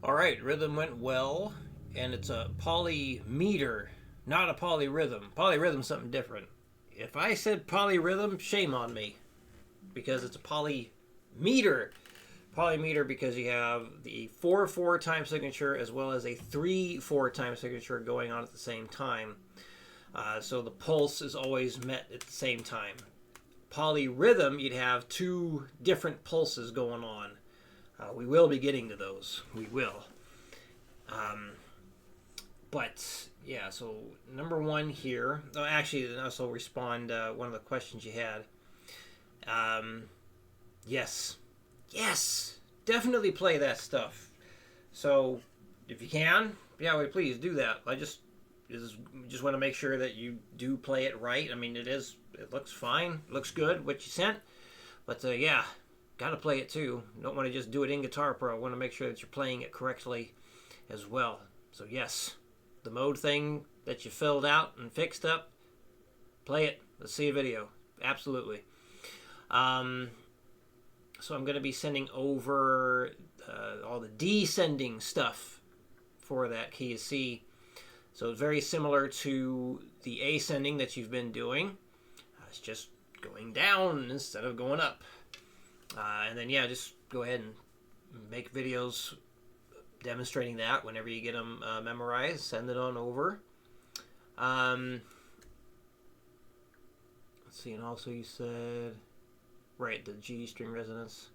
All right, rhythm went well, and it's a polymeter, not a polyrhythm. Polyrhythm's something different. If I said polyrhythm, shame on me, because it's a polymeter. Polymeter because you have the 4/4 time signature as well as a 3/4 time signature going on at the same time. So the pulse is always met at the same time. Polyrhythm, you'd have two different pulses going on. We will be getting to those. We will. But yeah, so number one here. Oh, actually, also respond one of the questions you had. Yes, definitely play that stuff. So if you can, yeah, wait, please do that. I just want to make sure that you do play it right. I mean, it looks fine, looks good what you sent, but yeah. Got to play it too. Don't want to just do it in Guitar Pro. Want to make sure that you're playing it correctly as well. So yes, the mode thing that you filled out and fixed up, play it. Let's see a video. Absolutely. So I'm going to be sending over all the descending stuff for that key of C. So it's very similar to the ascending that you've been doing. It's just going down instead of going up. And then, yeah, just go ahead and make videos demonstrating that whenever you get them memorized. Send it on over. Let's see, and also you said, right, the G string resonance.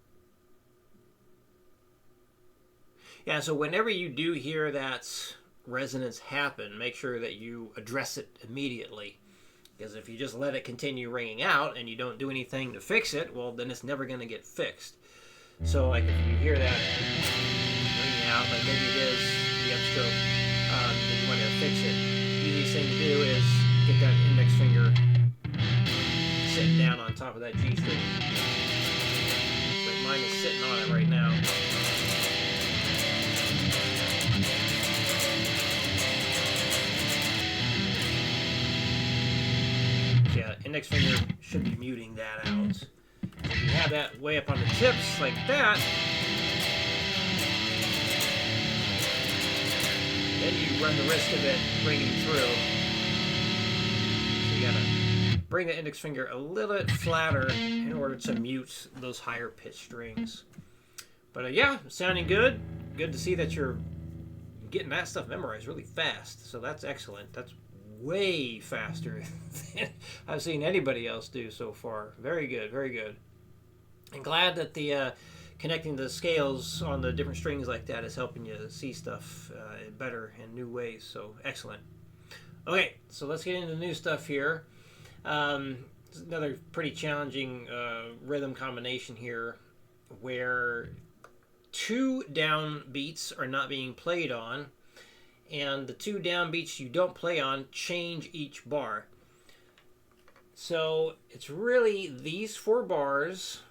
Yeah, so whenever you do hear that resonance happen, make sure that you address it immediately. Because if you just let it continue ringing out and you don't do anything to fix it, well, then it's never going to get fixed. So, like, if you hear that ringing out, like maybe it is the upstroke, and you want to fix it, the easiest thing to do is get that index finger sitting down on top of that G string. Like mine is sitting on it right now. Index finger should be muting that out. If you have that way up on the tips like that, then you run the risk of it ringing through. So you gotta bring the index finger a little bit flatter in order to mute those higher pitched strings. But yeah, sounding good. Good to see that you're getting that stuff memorized really fast. So that's excellent. That's way faster than I've seen anybody else do so far. Very good, very good. And glad that the connecting the scales on the different strings like that is helping you see stuff better in new ways. So excellent. Okay, so let's get into the new stuff here. Another pretty challenging rhythm combination here where two down beats are not being played on, and the two down beats you don't play on change each bar. So it's really these four bars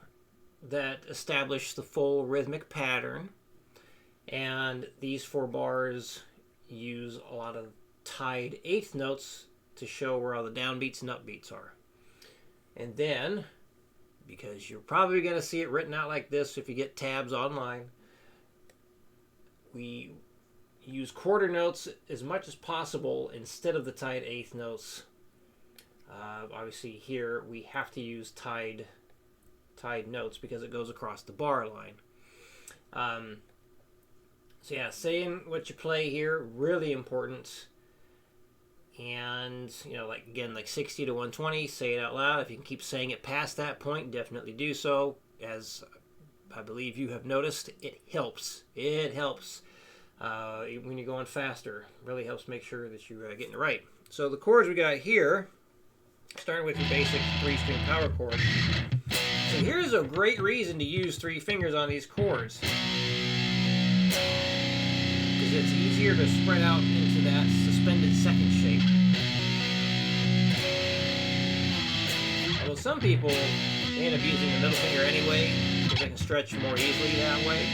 that establish the full rhythmic pattern, and these four bars use a lot of tied eighth notes to show where all the downbeats and upbeats are. And then, because you're probably going to see it written out like this if you get tabs online, we use quarter notes as much as possible instead of the tied eighth notes. Obviously here we have to use tied notes because it goes across the bar line. So yeah, saying what you play here, really important. And, you know, like again, like 60 to 120, say it out loud. If you can keep saying it past that point, definitely do so. As I believe you have noticed, it helps. It helps. When you're going faster, really helps make sure that you're getting it right. So the chords we got here, starting with your basic 3-string power chord. So here's a great reason to use 3 fingers on these chords, because it's easier to spread out into that suspended second shape. Although some people end up using the middle finger anyway, because they can stretch more easily that way.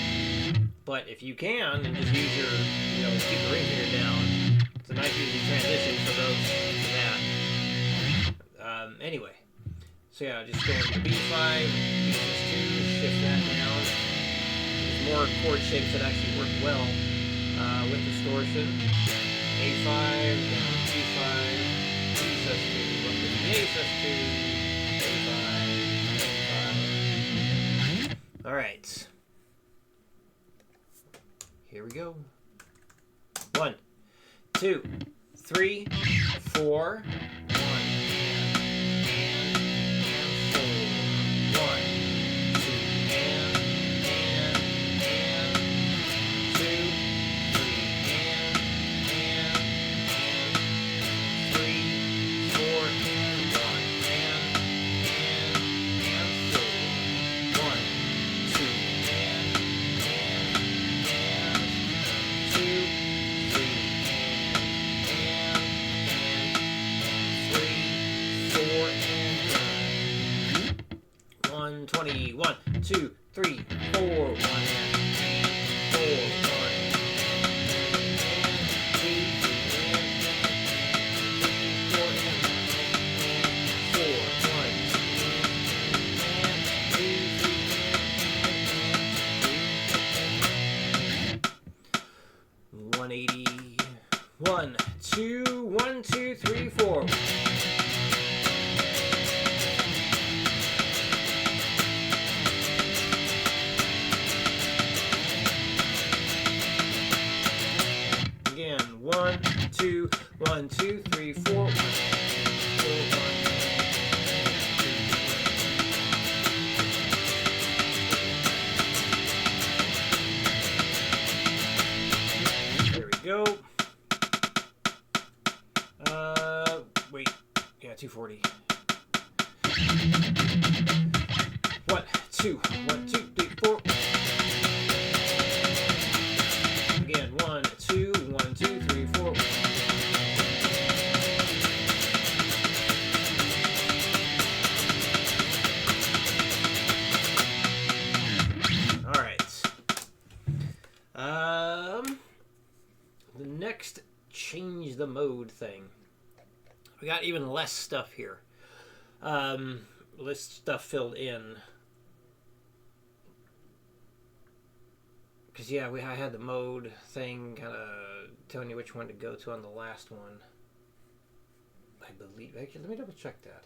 But if you can, and just use your, keep the ring finger down, it's a nice easy transition for those for that. Anyway, so yeah, just go into B5, B6 2, shift that down. There's more chord shapes that actually work well with distortion. A5, down G5, E sus2, up to the A sus2, A5, A5. Alright. Here we go. 1, 2, 3, 4. 1 and 4. 1, 2 and 2, 3 and 3, 4 and 1 and 4. 1, 2 and 2, 3 120, 1, 2, 3, 4, 1 and 4, 1, 2, 3, 4, 1, 180, 1, 2, 1, 2, 3, 4. Again, 1, 2, 1, 2, 3, 4. 1, 4, 1. There we go. Wait. Yeah, 240. 1, 2, 1, 2, 3, 4. Again, 1, 2, 1, 2, 3, 4. All right. The next change the mode thing. We got even less stuff here. Less stuff filled in. Because, yeah, I had the mode thing kind of telling you which one to go to on the last one. I believe. Actually, let me double check that.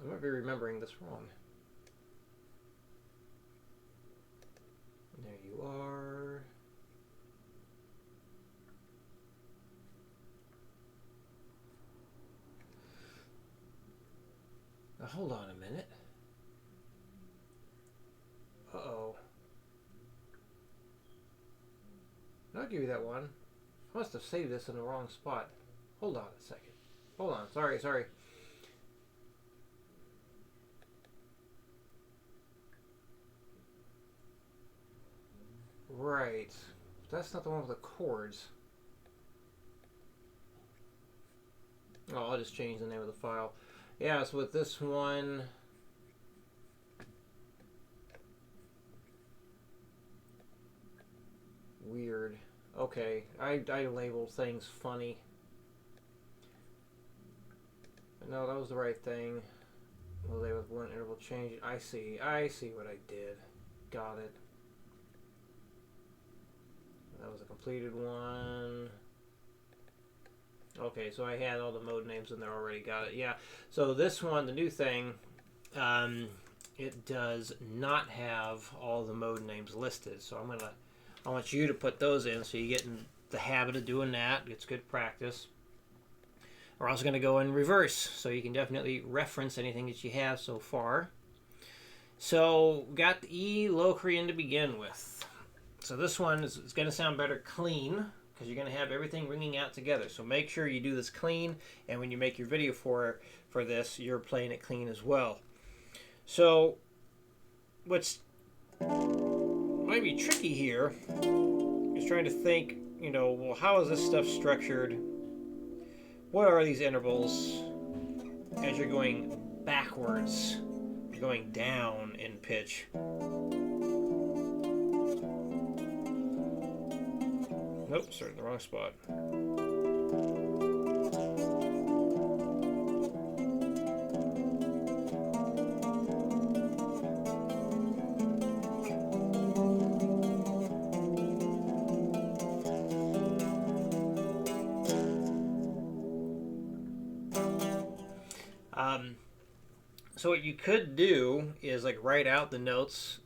I might be remembering this wrong. There you are. Now, hold on a minute. Uh-oh. I'll give you that one. I must have saved this in the wrong spot. Hold on a second. Hold on. Sorry. Right. That's not the one with the chords. Oh, I'll just change the name of the file. Yeah, so with this one... Weird. Okay, I label things funny. But no, that was the right thing. Well, they with one interval change. I see what I did. Got it. That was a completed one. Okay, so I had all the mode names in there already. Got it. Yeah. So this one, the new thing, it does not have all the mode names listed. So I want you to put those in so you get in the habit of doing that. It's good practice. We're also going to go in reverse, so you can definitely reference anything that you have so far. So, got the E Locrian to begin with. So this one is going to sound better clean, because you're going to have everything ringing out together. So make sure you do this clean, and when you make your video for this, you're playing it clean as well. So, what's might be tricky here is trying to think, well, how is this stuff structured? What are these intervals as you're going backwards, you're going down in pitch? Nope, sorry, in the wrong spot. So what you could do is like write out the notes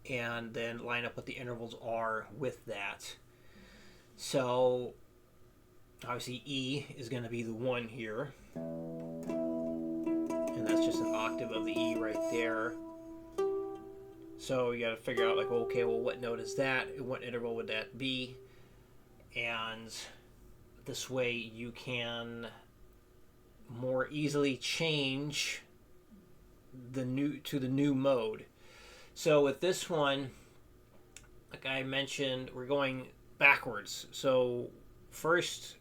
and then line up what the intervals are with that. So obviously E is going to be the 1 here. And that's just an octave of the E right there. So you got to figure out like, well, okay, well, what note is that? What interval would that be? And this way you can more easily change the new mode. So with this one, like I mentioned, we're going backwards. So first,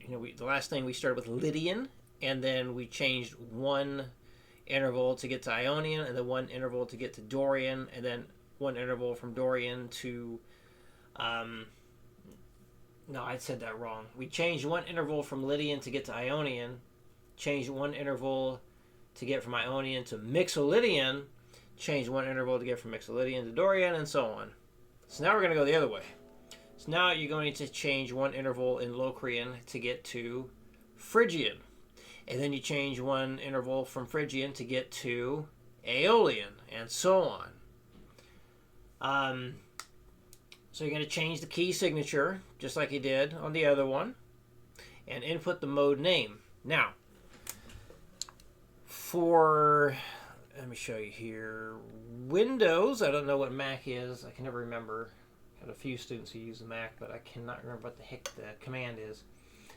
the last thing we started with Lydian, and then we changed one interval to get to Ionian, and then one interval to get to Dorian, and then one interval from Dorian to no, I said that wrong. We changed one interval from Lydian to get to Ionian, changed one interval to get from Ionian to Mixolydian, changed one interval to get from Mixolydian to Dorian, and so on. So now we're going to go the other way. So now you're going to change one interval in Locrian to get to Phrygian. And then you change one interval from Phrygian to get to Aeolian, and so on. So you're going to change the key signature, just like you did on the other one, and input the mode name. Now, let me show you here, Windows, I don't know what Mac is, I can never remember. I had a few students who use the Mac, but I cannot remember what the heck the command is.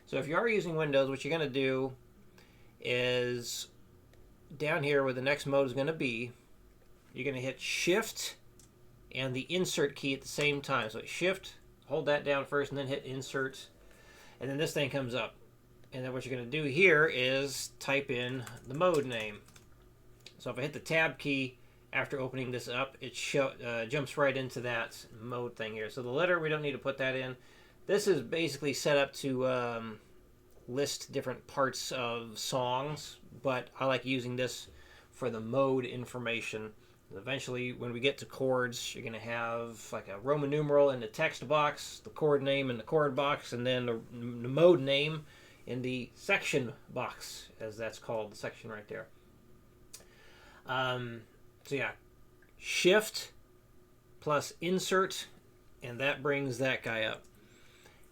So if you are using Windows, what you're going to do is down here where the next mode is going to be, you're going to hit Shift and the Insert key at the same time. So Shift, hold that down first, and then hit Insert, and then this thing comes up. And then what you're going to do here is type in the mode name. So if I hit the Tab key after opening this up, it jumps right into that mode thing here. So the letter, we don't need to put that in. This is basically set up to list different parts of songs, but I like using this for the mode information. Eventually, when we get to chords, you're going to have like a Roman numeral in the text box, the chord name in the chord box, and then the mode name in the section box, as that's called, the section right there. So yeah, Shift plus Insert, and that brings that guy up.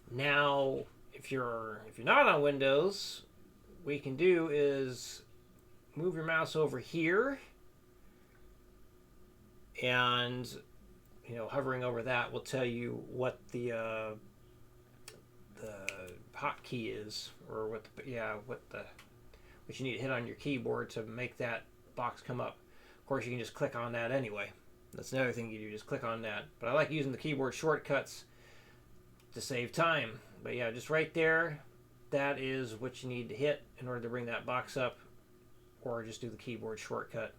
Now, if you're not on Windows, what you can do is move your mouse over here, and hovering over that will tell you what the hotkey is, or what you need to hit on your keyboard to make that box come up. Of course, you can just click on that anyway. That's another thing you do, just click on that. But I like using the keyboard shortcuts to save time. But yeah, just right there, that is what you need to hit in order to bring that box up, or just do the keyboard shortcut.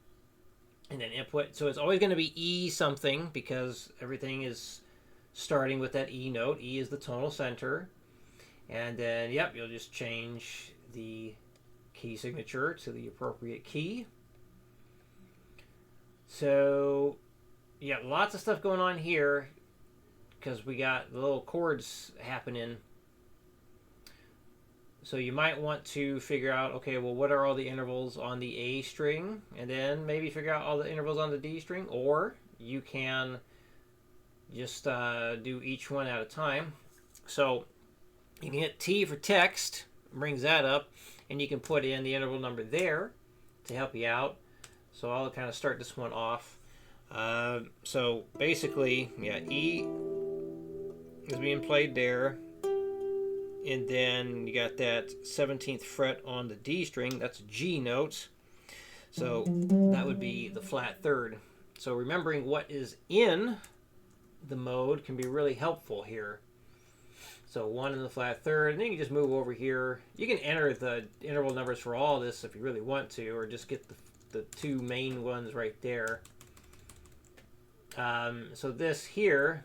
And then input. So it's always going to be E something, because everything is starting with that E note. E is the tonal center. And then, yep, you'll just change the key signature to the appropriate key. So, yeah, lots of stuff going on here, because we got the little chords happening. So you might want to figure out, okay, well, what are all the intervals on the A string? And then maybe figure out all the intervals on the D string. Or you can just do each one at a time. So you can hit T for text, brings that up, and you can put in the interval number there to help you out. So I'll kind of start this one off. So basically, yeah, E is being played there. And then you got that 17th fret on the D string. That's a G note. So that would be the flat third. So remembering what is in the mode can be really helpful here. So 1 in the flat third, and then you can just move over here. You can enter the interval numbers for all of this if you really want to, or just get the two main ones right there. So this here,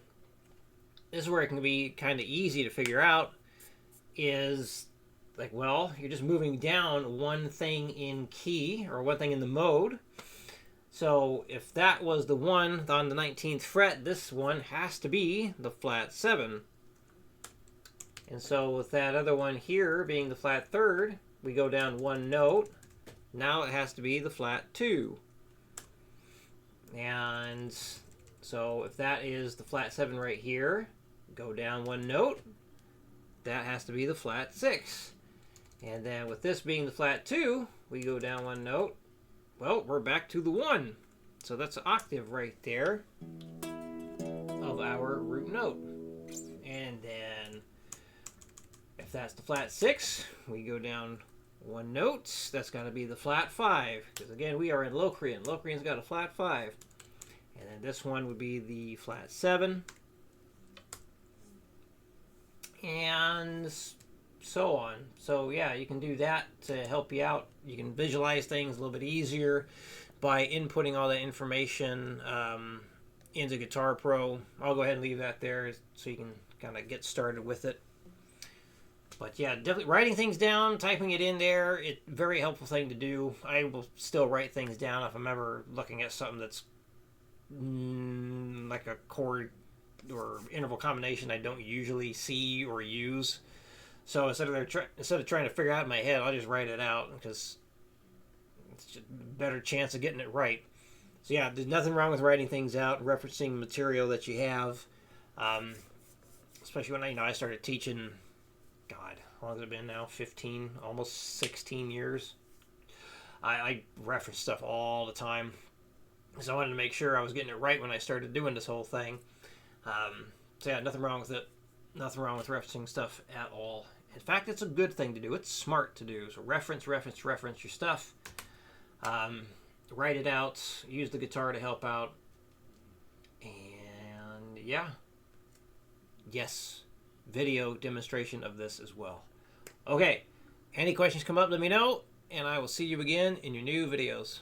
this is where it can be kind of easy to figure out, is like, well, you're just moving down one thing in key, or one thing in the mode. So if that was the 1 on the 19th fret, this one has to be the flat 7. And so with that other one here being the flat third, we go down one note, Now it has to be the flat 2. And so if that is the flat 7 right here, go down 1 note. That has to be the flat 6. And then with this being the flat 2, we go down 1 note. Well, we're back to the 1. So that's an octave right there of our root note. And then if that's the flat 6, we go down 1 note. That's got to be the flat 5. Because again, we are in Locrian. Locrian's got a flat 5. And then this one would be the flat 7. And so on. So yeah, you can do that to help you out. You can visualize things a little bit easier by inputting all that information into Guitar Pro. I'll go ahead and leave that there so you can kind of get started with it. But yeah, definitely writing things down, typing it in there, it's a very helpful thing to do. I will still write things down if I'm ever looking at something that's like a chord or interval combination I don't usually see or use. So instead of trying to figure out in my head, I'll just write it out because it's just a better chance of getting it right. So yeah, there's nothing wrong with writing things out, referencing material that you have. Especially when I started teaching. God, how long has it been now? 15, almost 16 years. I reference stuff all the time. So I wanted to make sure I was getting it right when I started doing this whole thing. So yeah, nothing wrong with it. Nothing wrong with referencing stuff at all. In fact, it's a good thing to do. It's smart to do. So reference your stuff. Write it out. Use the guitar to help out. And yeah. Yes. Video demonstration of this as well. Okay. Any questions come up, let me know. And I will see you again in your new videos.